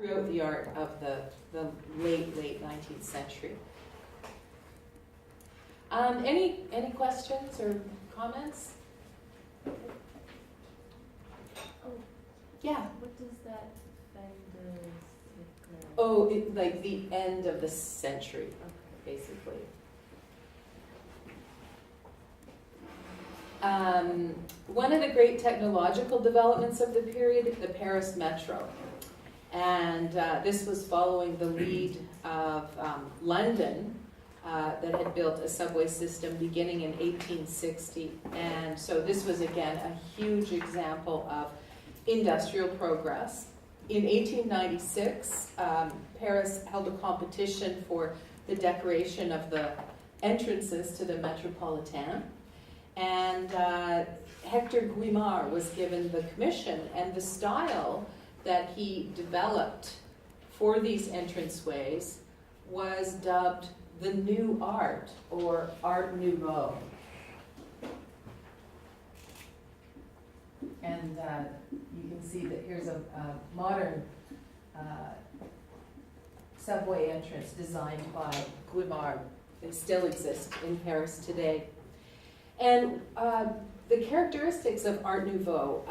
throughout the art of the late 19th century. Any questions or comments? Oh, Yeah. what does that fender sticker? Oh, like the end of the century, basically. One of the great technological developments of the period, the Paris Metro. And this was following the lead of London that had built a subway system beginning in 1860. And so this was, again, a huge example of industrial progress. In 1896, Paris held a competition for the decoration of the entrances to the Métropolitain. And Hector Guimard was given the commission, and the style that he developed for these entranceways was dubbed the New Art, or Art Nouveau. And you can see that here's a modern subway entrance designed by Guimard. They still exist in Paris today. And the characteristics of Art Nouveau,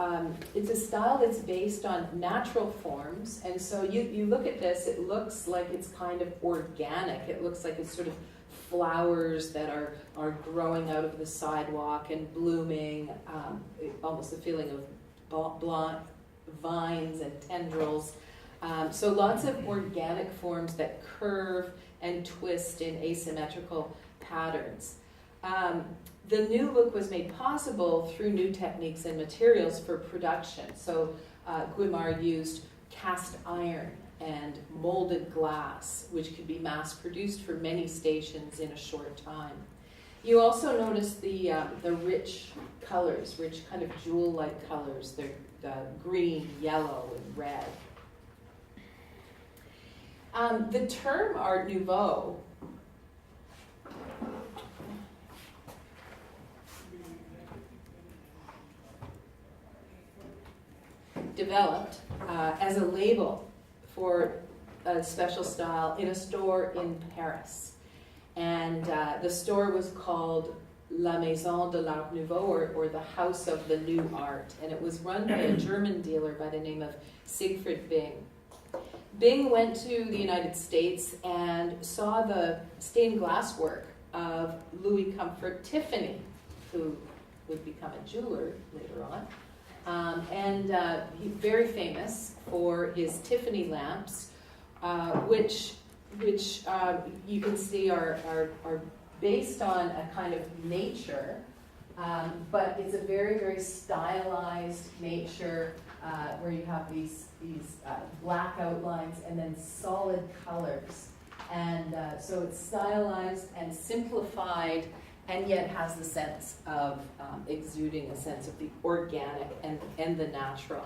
it's a style that's based on natural forms. And so you look at this, it looks like it's kind of organic. It looks like it's sort of flowers that are growing out of the sidewalk and blooming, almost a feeling of blonde vines and tendrils. So lots of organic forms that curve and twist in asymmetrical patterns. The new look was made possible through new techniques and materials for production. So Guimard used cast iron and molded glass, which could be mass produced for many stations in a short time. You also notice the rich colors, rich kind of jewel-like colors. They're green, yellow, and red. The term Art Nouveau developed as a label for a special style in a store in Paris. And the store was called La Maison de l'Art Nouveau, or the House of the New Art. And it was run by a German dealer by the name of Siegfried Bing. Bing went to the United States and saw the stained glass work of Louis Comfort Tiffany, who would become a jeweler later on. He's very famous for his Tiffany lamps, which you can see are based on a kind of nature, but it's a very, very stylized nature where you have these black outlines and then solid colors. And so it's stylized and simplified, and yet has the sense of exuding a sense of the organic and the natural.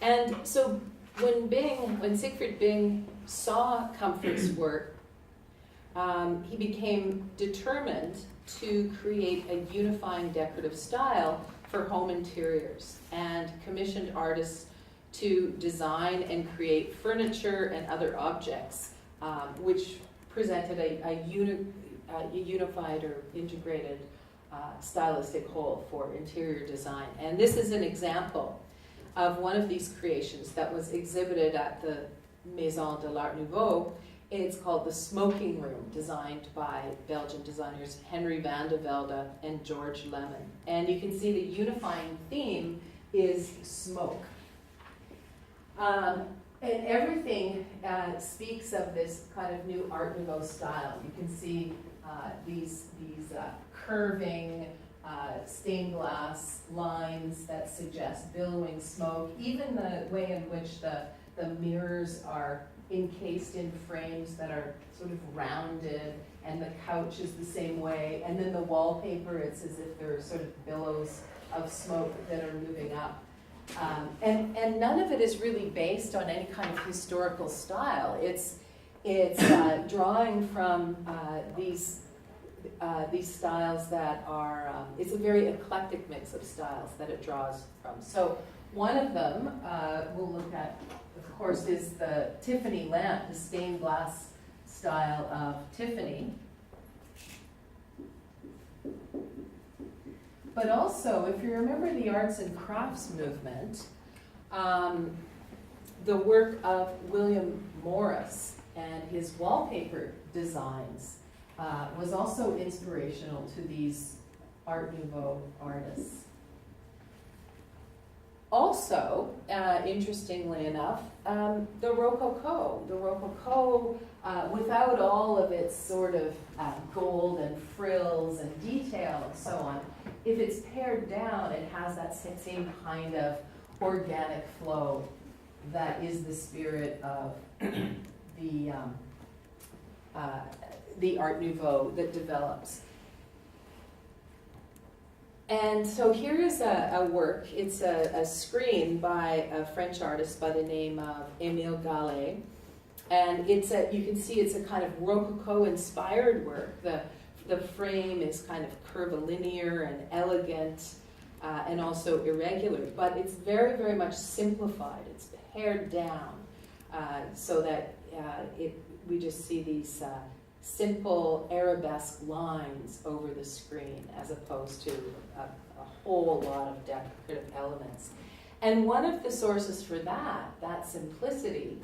And so when Siegfried Bing saw Comfort's work, he became determined to create a unifying decorative style for home interiors, and commissioned artists to design and create furniture and other objects, which presented a unified or integrated stylistic whole for interior design. And this is an example of one of these creations that was exhibited at the Maison de l'Art Nouveau. It's called the Smoking Room, designed by Belgian designers Henry van de Velde and George Lemon. And you can see the unifying theme is smoke. And everything speaks of this kind of new Art Nouveau style. You can see these curving stained glass lines that suggest billowing smoke. Even the way in which the mirrors are encased in frames that are sort of rounded, and the couch is the same way, and then the wallpaper, it's as if there are sort of billows of smoke that are moving up. And none of it is really based on any kind of historical style. It's drawing from these styles that are, it's a very eclectic mix of styles that it draws from. So one of them we'll look at of course, is the Tiffany lamp, the stained glass style of Tiffany. But also, if you remember the arts and crafts movement, the work of William Morris and his wallpaper designs was also inspirational to these Art Nouveau artists. Also, interestingly enough, the Rococo. The Rococo, without all of its sort of gold and frills and detail and so on, if it's pared down, it has that same kind of organic flow that is the spirit of the Art Nouveau that develops. And so here is a work. It's a screen by a French artist by the name of Émile Gallet. And you can see it's a kind of Rococo-inspired work. The frame is kind of curvilinear and elegant and also irregular, but it's very, very much simplified. It's pared down so that we just see these simple arabesque lines over the screen as opposed to a whole lot of decorative elements. And one of the sources for that simplicity,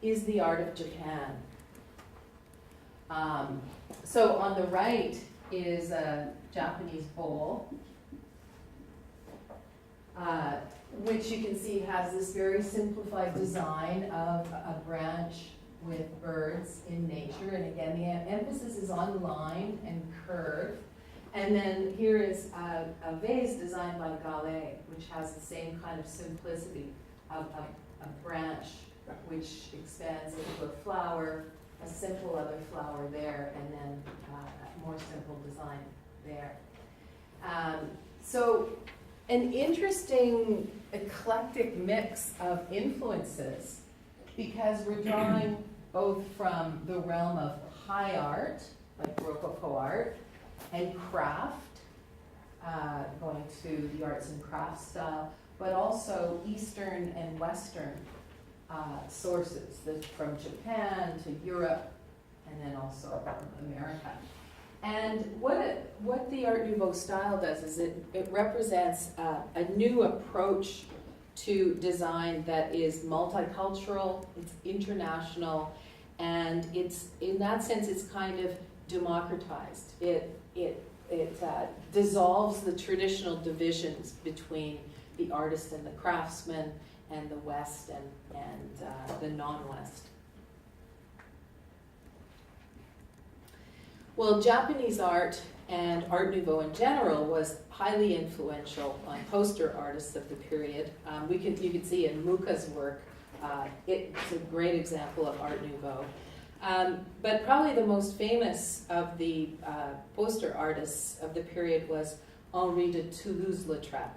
is the art of Japan. So on the right is a Japanese bowl, which you can see has this very simplified design of a branch with birds in nature. And again, the emphasis is on line and curve. And then here is a vase designed by Gallet, which has the same kind of simplicity of a branch which expands into a flower, a simple other flower there, and then a more simple design there. So an interesting eclectic mix of influences, because we're drawing both from the realm of high art, like Rococo art, and craft, going to the arts and crafts style, but also Eastern and Western sources, from Japan to Europe, and then also from America. And what the Art Nouveau style does is it represents a new approach to design that is multicultural, it's international, and it's, in that sense, it's kind of democratized. It dissolves the traditional divisions between the artist and the craftsman, and the West and the non-West. Well, Japanese art and Art Nouveau in general was highly influential on poster artists of the period. You can see in Muka's work, it's a great example of Art Nouveau. But probably the most famous of the poster artists of the period was Henri de Toulouse-Lautrec.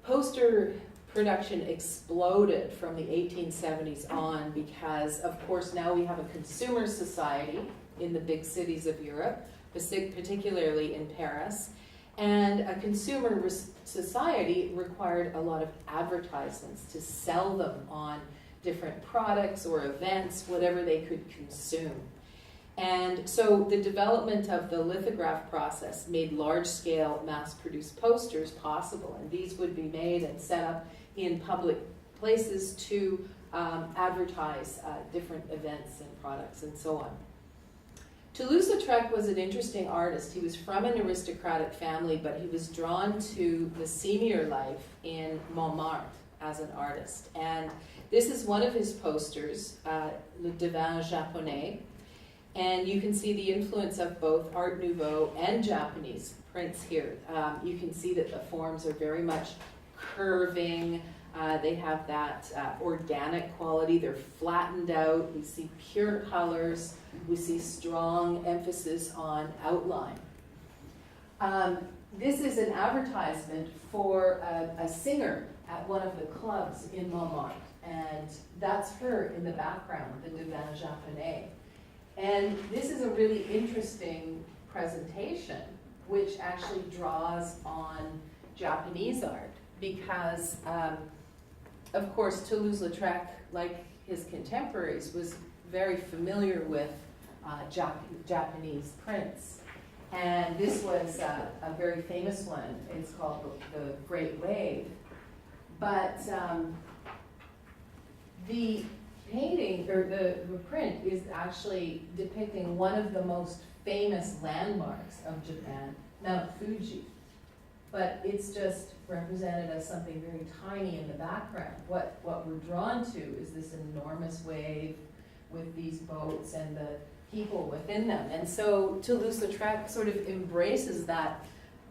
Poster production exploded from the 1870s on because, of course, now we have a consumer society in the big cities of Europe, particularly in Paris, and a consumer society required a lot of advertisements to sell them on different products or events, whatever they could consume. And so the development of the lithograph process made large-scale mass-produced posters possible, and these would be made and set up in public places to advertise different events and products and so on. Toulouse-Lautrec was an interesting artist. He was from an aristocratic family, but he was drawn to the senior life in Montmartre as an artist. And this is one of his posters, Le Devin Japonais. And you can see the influence of both Art Nouveau and Japanese prints here. You can see that the forms are very much curving. They have that organic quality. They're flattened out. We see pure colors. We see strong emphasis on outline. This is an advertisement for a singer at one of the clubs in Montmartre. And that's her in the background, the Devin Japonais. And this is a really interesting presentation, which actually draws on Japanese art, because of course, Toulouse-Lautrec, like his contemporaries, was very familiar with Japanese prints. And this was a very famous one. It's called the Great Wave. But the painting, or the print, is actually depicting one of the most famous landmarks of Japan, Mount Fuji. But it's just represented as something very tiny in the background. What we're drawn to is this enormous wave with these boats and the people within them. And so Toulouse-Lautrec sort of embraces that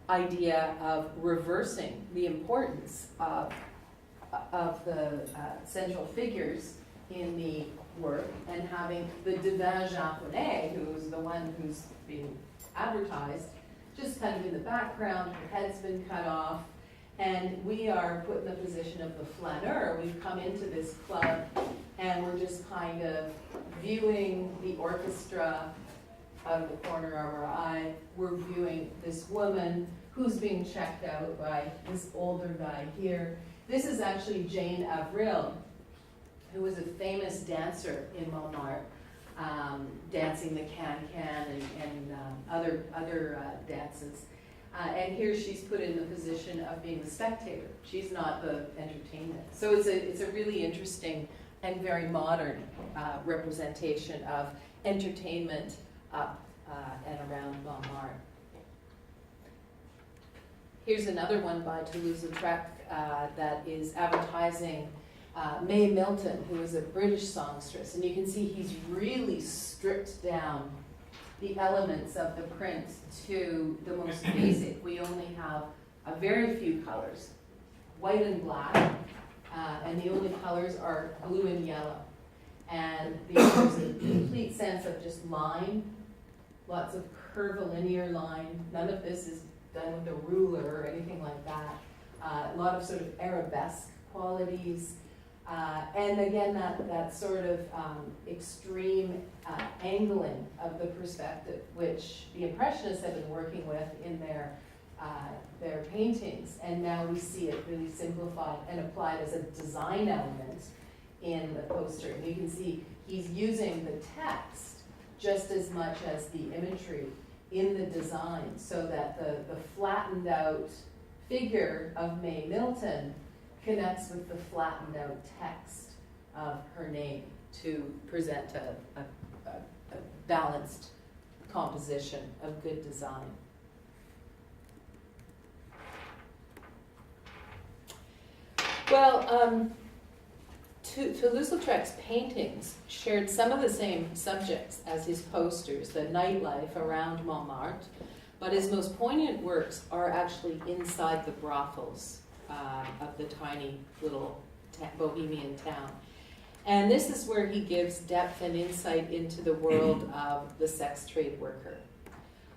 idea of reversing the importance of the central figures in the work and having the divin japonais, who's the one who's being advertised, just kind of in the background. Her head's been cut off, and we are put in the position of the flaneur. We've come into this club, and we're just kind of viewing the orchestra out of the corner of our eye. We're viewing this woman who's being checked out by this older guy here. This is actually Jane Avril, who was a famous dancer in Montmartre, dancing the can-can and other dances. And here she's put in the position of being the spectator. She's not the entertainment. So it's a really interesting and very modern representation of entertainment up and around Montmartre. Here's another one by Toulouse-Lautrec that is advertising May Milton, who is a British songstress. And you can see he's really stripped down the elements of the print to the most basic. We only have a very few colors, white and black, and the only colors are blue and yellow. And there's a complete sense of just line, lots of curvilinear line. None of this is done with a ruler or anything like that. A lot of sort of arabesque qualities. And again, that sort of extreme angling of the perspective, which the Impressionists have been working with in their paintings. And now we see it really simplified and applied as a design element in the poster. And you can see he's using the text just as much as the imagery in the design, so that the flattened out figure of May Milton connects with the flattened out text of her name to present a balanced composition of good design. Well, Toulouse-Lautrec's paintings shared some of the same subjects as his posters, the nightlife around Montmartre, but his most poignant works are actually inside the brothels of the tiny little bohemian town. And this is where he gives depth and insight into the world of the sex trade worker.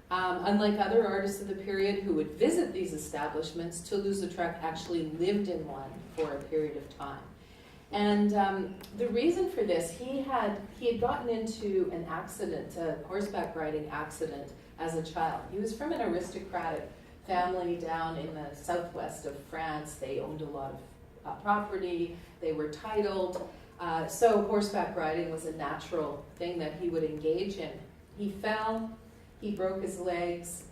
Unlike other artists of the period who would visit these establishments, Toulouse-Lautrec actually lived in one for a period of time. And the reason for this, he had gotten into an accident, a horseback riding accident as a child. He was from an aristocratic family down in the southwest of France. They owned a lot of property, they were titled, so horseback riding was a natural thing that he would engage in. He fell, he broke his legs,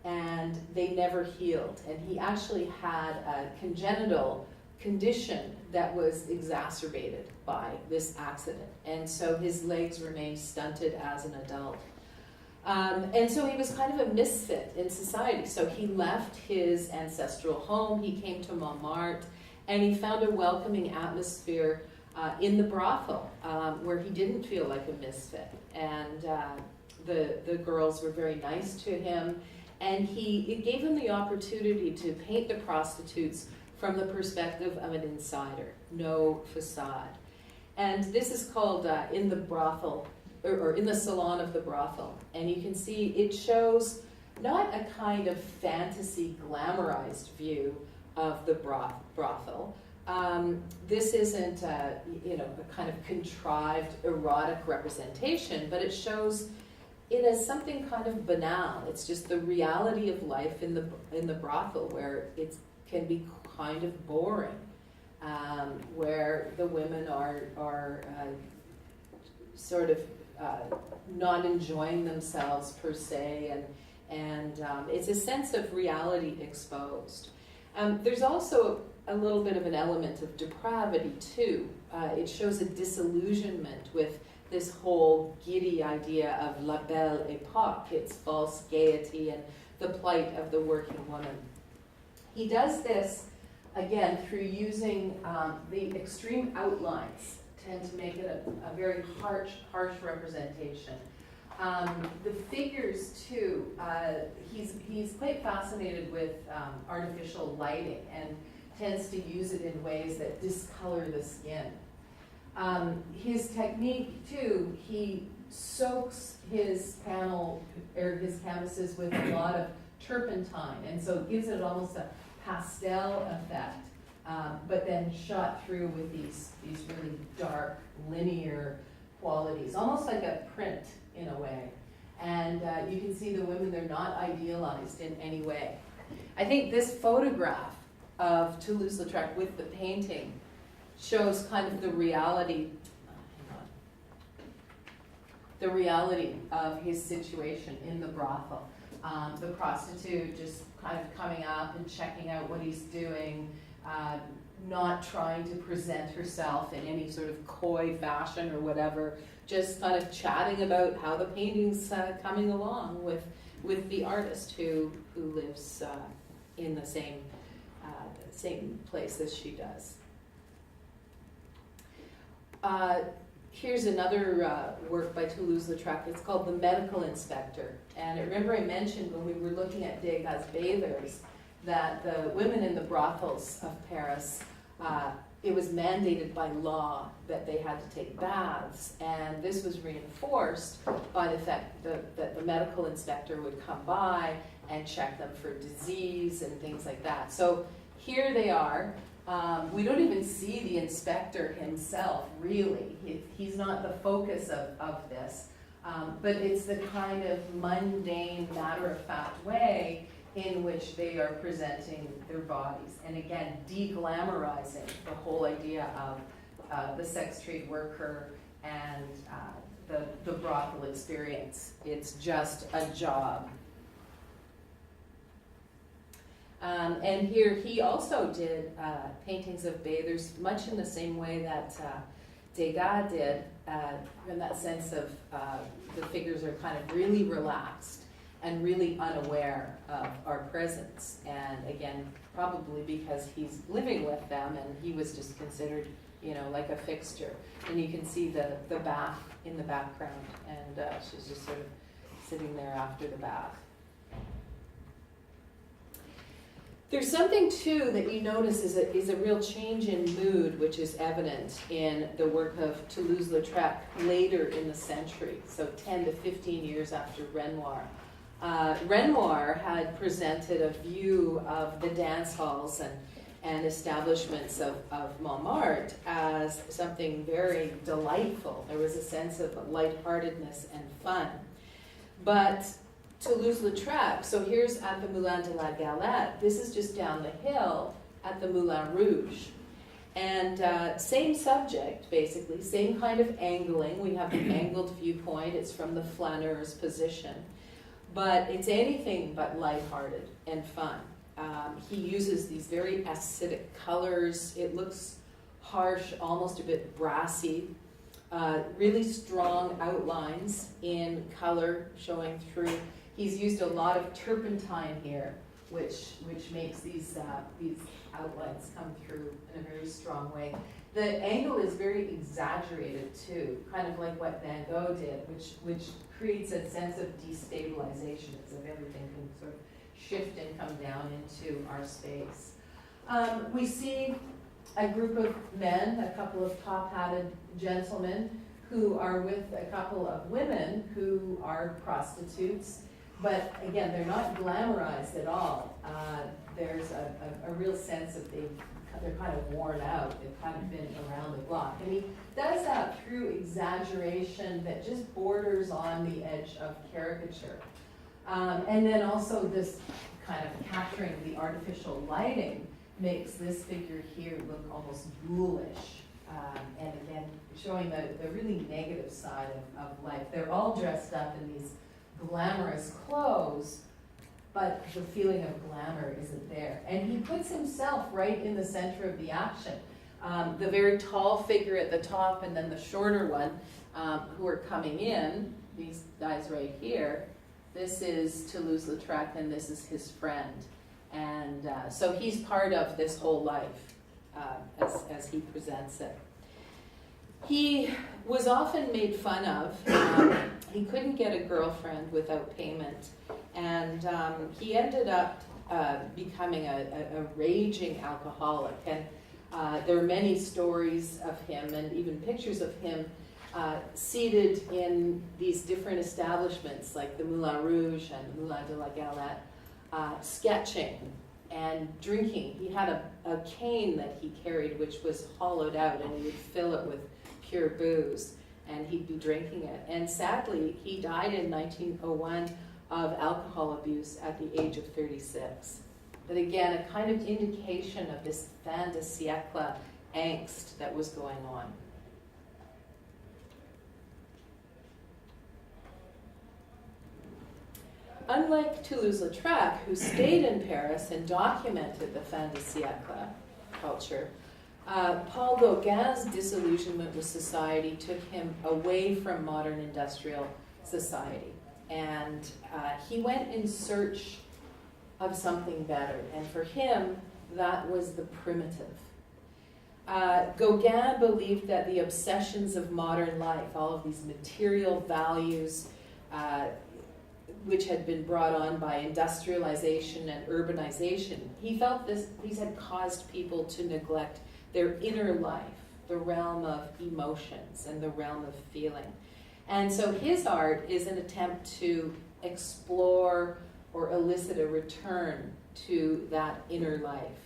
and they never healed. And he actually had a congenital condition that was exacerbated by this accident. And so his legs remained stunted as an adult. And so he was kind of a misfit in society. So he left his ancestral home, he came to Montmartre, and he found a welcoming atmosphere in the brothel, where he didn't feel like a misfit. And the girls were very nice to him, and it gave him the opportunity to paint the prostitutes from the perspective of an insider, no facade. And this is called In the Brothel, or In the Salon of the Brothel. And you can see it shows not a kind of fantasy glamorized view of the brothel. This isn't a kind of contrived erotic representation, but it shows it as something kind of banal. It's just the reality of life in the brothel, where it can be kind of boring. where the women are sort of not enjoying themselves per se, and it's a sense of reality exposed. There's also a little bit of an element of depravity too. It shows a disillusionment with this whole giddy idea of la belle époque, its false gaiety and the plight of the working woman. He does this, again, through using the extreme outlines, tend to make it a very harsh representation. The figures too, he's quite fascinated with artificial lighting and tends to use it in ways that discolor the skin. His technique too, he soaks his panel or his canvases with a lot of turpentine, and so it gives it almost a pastel effect, but then shot through with these really dark, linear qualities, almost like a print in a way. And you can see the women, they're not idealized in any way. I think this photograph of Toulouse-Lautrec with the painting shows kind of the reality, the reality of his situation in the brothel. The prostitute just kind of coming up and checking out what he's doing, not trying to present herself in any sort of coy fashion or whatever, just kind of chatting about how the painting's coming along with the artist who lives in the same place as she does. Here's another work by Toulouse-Lautrec. It's called The Medical Inspector. And I remember I mentioned when we were looking at Degas' bathers that the women in the brothels of Paris, it was mandated by law that they had to take baths. And this was reinforced by the fact that the medical inspector would come by and check them for disease and things like that. So here they are. We don't even see the inspector himself, really. He's not the focus of this. But it's the kind of mundane, matter-of-fact way in which they are presenting their bodies. And again, de-glamorizing the whole idea of the sex trade worker and the brothel experience. It's just a job. And here he also did paintings of bathers, much in the same way that Degas did, in that sense of the figures are kind of really relaxed and really unaware of our presence. And again, probably because he's living with them and he was just considered, like a fixture. And you can see the bath in the background, and she's just sort of sitting there after the bath. There's something too that you notice is a real change in mood, which is evident in the work of Toulouse-Lautrec later in the century, so 10 to 15 years after Renoir. Renoir had presented a view of the dance halls and establishments of Montmartre as something very delightful. There was a sense of lightheartedness and fun. But Toulouse-Lautrec, so here's at the Moulin de la Galette. This is just down the hill at the Moulin Rouge. And same subject, basically, same kind of angling. We have an angled viewpoint. It's from the flaneur's position. But it's anything but lighthearted and fun. He uses these very acidic colors. It looks harsh, almost a bit brassy. Really strong outlines in color showing through. He's used a lot of turpentine here, which makes these outlines come through in a very strong way. The angle is very exaggerated too, kind of like what Van Gogh did, which creates a sense of destabilization as if everything can sort of shift and come down into our space. We see a group of men, a couple of top-hatted gentlemen, who are with a couple of women who are prostitutes. But again, they're not glamorized at all. There's a real sense of they're kind of worn out. They've kind of been around the block. And he does that through exaggeration that just borders on the edge of caricature. And then also this kind of capturing the artificial lighting makes this figure here look almost ghoulish. And again, showing the really negative side of life. They're all dressed up in these glamorous clothes, but the feeling of glamour isn't there. And he puts himself right in the center of the action. The very tall figure at the top and then the shorter one who are coming in, these guys right here, this is Toulouse-Lautrec and this is his friend. And so he's part of this whole life as he presents it. He was often made fun of. He couldn't get a girlfriend without payment. And he ended up becoming a raging alcoholic. And there are many stories of him and even pictures of him seated in these different establishments like the Moulin Rouge and the Moulin de la Galette, sketching and drinking. He had a cane that he carried which was hollowed out, and he would fill it with pure booze, and he'd be drinking it. And sadly, he died in 1901 of alcohol abuse at the age of 36. But again, a kind of indication of this fin de siècle angst that was going on. Unlike Toulouse-Lautrec, who stayed in Paris and documented the fin de siècle culture, Paul Gauguin's disillusionment with society took him away from modern industrial society. And he went in search of something better. And for him, that was the primitive. Gauguin believed that the obsessions of modern life, all of these material values, which had been brought on by industrialization and urbanization, he felt these had caused people to neglect their inner life, the realm of emotions and the realm of feeling. And so his art is an attempt to explore or elicit a return to that inner life.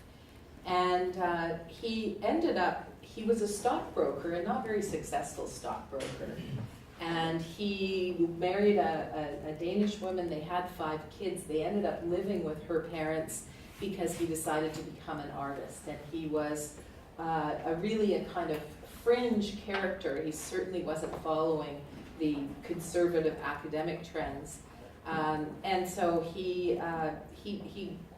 And he was a stockbroker, a not very successful stockbroker. And he married a Danish woman. They had 5 kids. They ended up living with her parents because he decided to become an artist. And he was really a kind of fringe character. He certainly wasn't following the conservative academic trends. And so he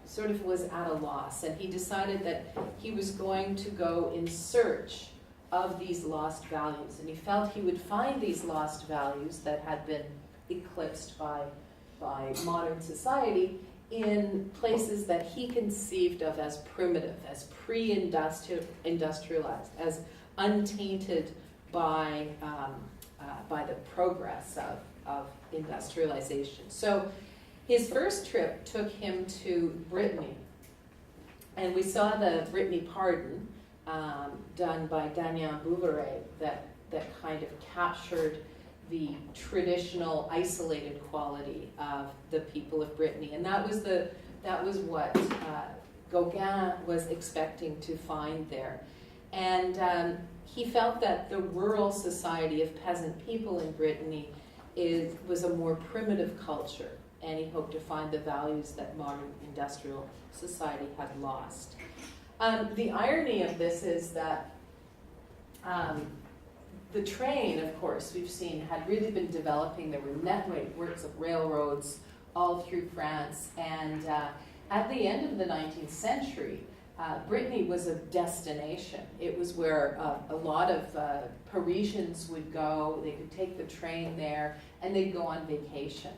sort of was at a loss. And he decided that he was going to go in search of these lost values. And he felt he would find these lost values that had been eclipsed by modern society in places that he conceived of as primitive, as pre-industrialized, as untainted by the progress of industrialization. So his first trip took him to Brittany. And we saw the Brittany Pardon, done by Damien Bouveret, that kind of captured the traditional isolated quality of the people of Brittany. And that was what Gauguin was expecting to find there. And he felt that the rural society of peasant people in Brittany was a more primitive culture, and he hoped to find the values that modern industrial society had lost. The irony of this is that the train, of course, we've seen, had really been developing. There were networks of railroads all through France, and at the end of the 19th century, Brittany was a destination. It was where a lot of Parisians would go. They could take the train there, and they'd go on vacation.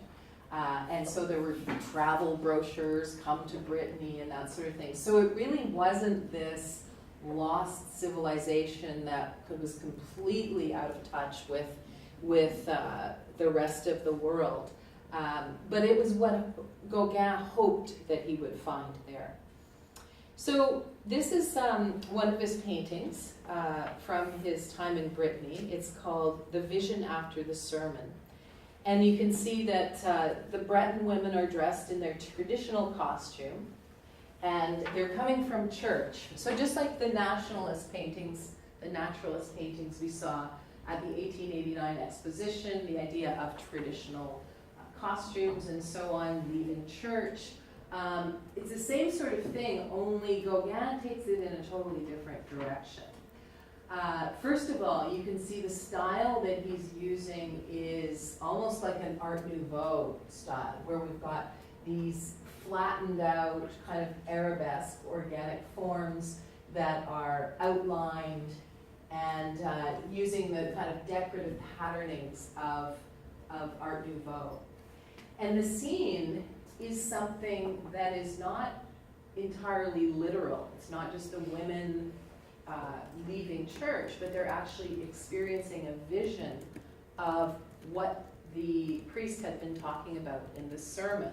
And so there were travel brochures, come to Brittany, and that sort of thing. So it really wasn't this lost civilization that was completely out of touch with the rest of the world. But it was what Gauguin hoped that he would find there. So this is one of his paintings from his time in Brittany. It's called The Vision After the Sermon. And you can see that the Breton women are dressed in their traditional costume, and they're coming from church. So just like the nationalist paintings, the naturalist paintings we saw at the 1889 exposition, the idea of traditional costumes and so on, leaving church, It's the same sort of thing, only Gauguin takes it in a totally different direction. First of all, you can see the style that he's using is almost like an Art Nouveau style, where we've got these flattened out, kind of arabesque organic forms that are outlined and using the kind of decorative patternings of Art Nouveau. And the scene is something that is not entirely literal. It's not just the women leaving church, but they're actually experiencing a vision of what the priest had been talking about in the sermon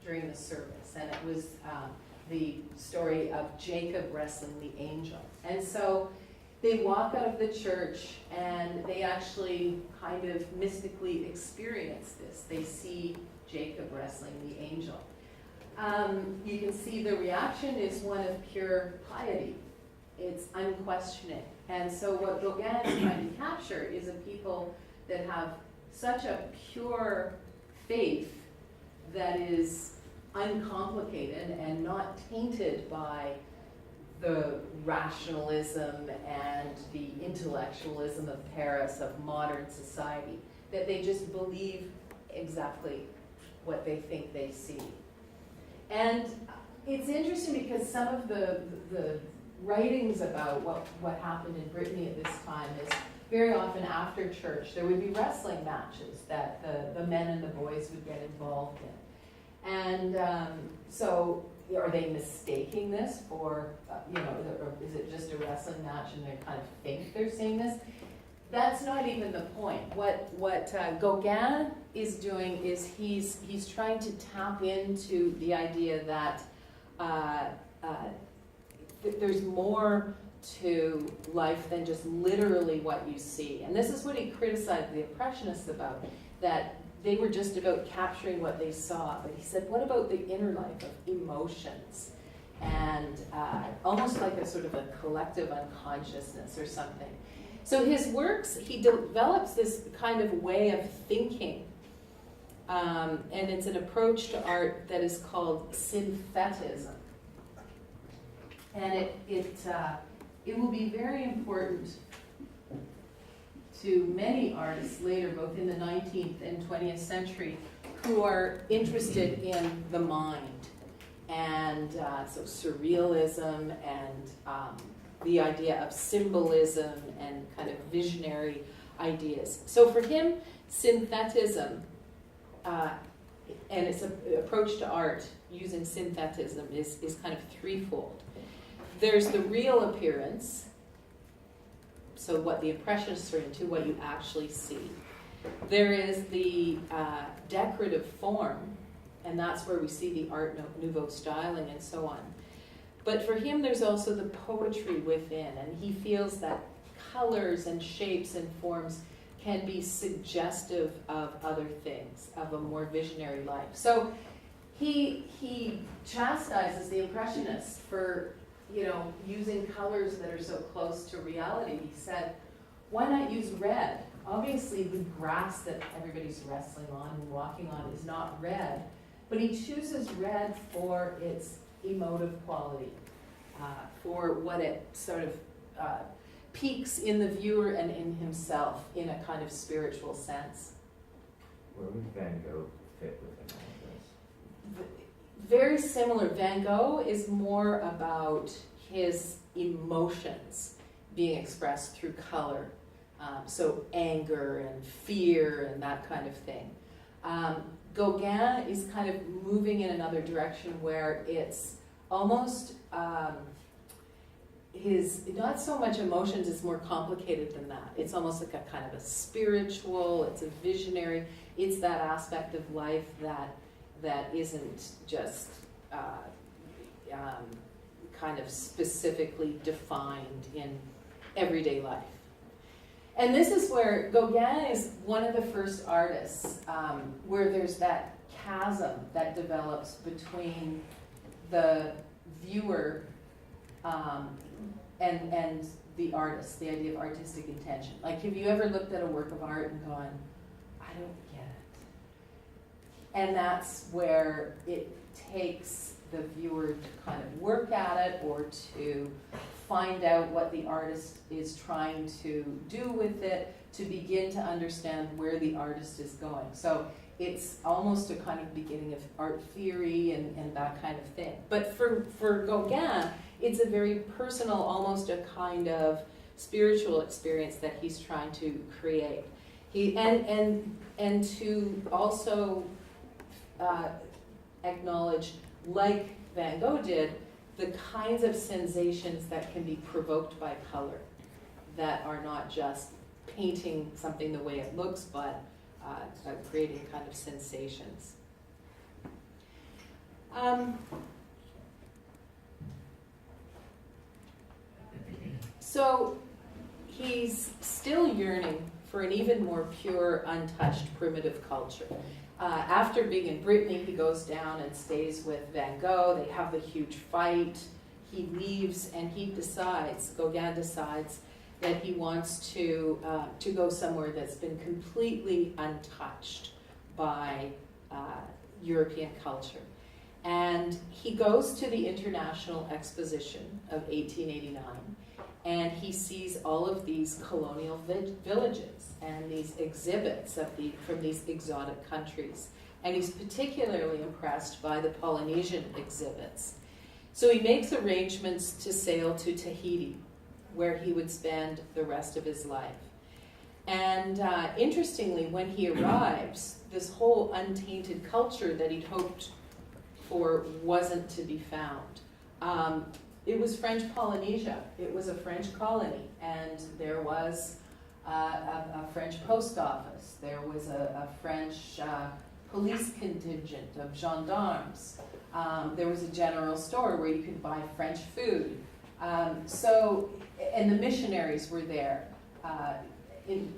during the service. And it was the story of Jacob wrestling the angel. And so they walk out of the church and they actually kind of mystically experience this. They see Jacob wrestling the angel. You can see the reaction is one of pure piety. It's unquestioning. And so what Gauguin is trying to capture is a people that have such a pure faith that is uncomplicated and not tainted by the rationalism and the intellectualism of Paris, of modern society, that they just believe exactly what they think they see. And it's interesting because some of the writings about what happened in Brittany at this time is very often after church there would be wrestling matches that the men and the boys would get involved in. And so are they mistaking this for, or is it just a wrestling match and they kind of think they're seeing this? That's not even the point. What Gauguin is doing is he's trying to tap into the idea that there's more to life than just literally what you see. And this is what he criticized the Impressionists about, that they were just about capturing what they saw. But he said, what about the inner life of emotions? And almost like a sort of a collective unconsciousness or something. So his works, he develops this kind of way of thinking. And it's an approach to art that is called synthetism. And it will be very important to many artists later, both in the 19th and 20th century, who are interested in the mind. And so surrealism and the idea of symbolism and kind of visionary ideas. So for him, synthetism, and its approach to art using synthetism is kind of threefold. There's the real appearance, so what the Impressionists are into, what you actually see. There is the decorative form, and that's where we see the Art Nouveau styling and so on. But for him, there's also the poetry within, and he feels that colors and shapes and forms can be suggestive of other things, of a more visionary life. So he chastises the Impressionists for using colors that are so close to reality. He said, why not use red? Obviously, the grass that everybody's wrestling on and walking on is not red, but he chooses red for its emotive quality, for what it sort of peaks in the viewer and in himself in a kind of spiritual sense. Where would Van Gogh fit within all of this? Very similar. Van Gogh is more about his emotions being expressed through color. So anger and fear and that kind of thing. Gauguin is kind of moving in another direction where it's almost not so much emotions, it's more complicated than that. It's almost like a kind of a spiritual, it's a visionary, it's that aspect of life that isn't just kind of specifically defined in everyday life. And this is where Gauguin is one of the first artists where there's that chasm that develops between the viewer and the artist, the idea of artistic intention. Like, have you ever looked at a work of art and gone, I don't get it? And that's where it takes the viewer to kind of work at it or to find out what the artist is trying to do with it, to begin to understand where the artist is going. So it's almost a kind of beginning of art theory and that kind of thing. But for Gauguin, it's a very personal, almost a kind of spiritual experience that he's trying to create. And to also acknowledge, like Van Gogh did, the kinds of sensations that can be provoked by color, that are not just painting something the way it looks, but creating kind of sensations. So he's still yearning for an even more pure, untouched, primitive culture. After being in Brittany, he goes down and stays with Van Gogh. They have the huge fight. He leaves, and Gauguin decides that he wants to go somewhere that's been completely untouched by European culture. And he goes to the International Exposition of 1889, and he sees all of these colonial villages and these exhibits from these exotic countries. And he's particularly impressed by the Polynesian exhibits. So he makes arrangements to sail to Tahiti, where he would spend the rest of his life. And interestingly, when he arrives, this whole untainted culture that he'd hoped for wasn't to be found. It was French Polynesia. It was a French colony, and there was a French post office. There was a French police contingent of gendarmes. There was a general store where you could buy French food. And the missionaries were there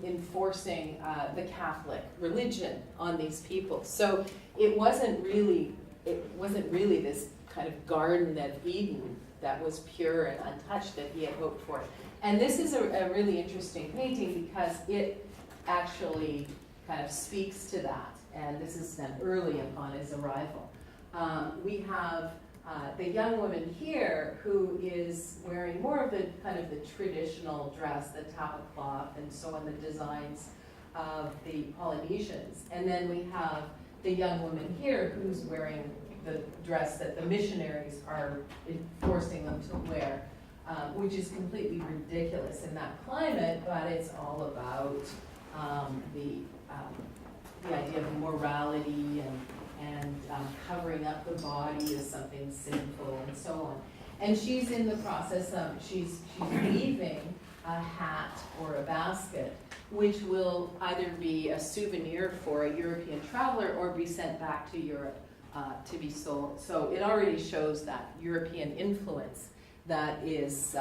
enforcing the Catholic religion on these people. So it wasn't really this kind of Garden of Eden that was pure and untouched that he had hoped for. And this is a really interesting painting because it actually kind of speaks to that. And this is done early upon his arrival. We have the young woman here who is wearing more of the kind of the traditional dress, the tapa cloth and so on, the designs of the Polynesians. And then we have the young woman here who's wearing the dress that the missionaries are forcing them to wear, which is completely ridiculous in that climate, but it's all about the idea of morality and covering up the body as something sinful and so on. And she's in the process of, she's weaving a hat or a basket, which will either be a souvenir for a European traveler or be sent back to Europe to be sold. So it already shows that European influence that is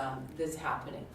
happening.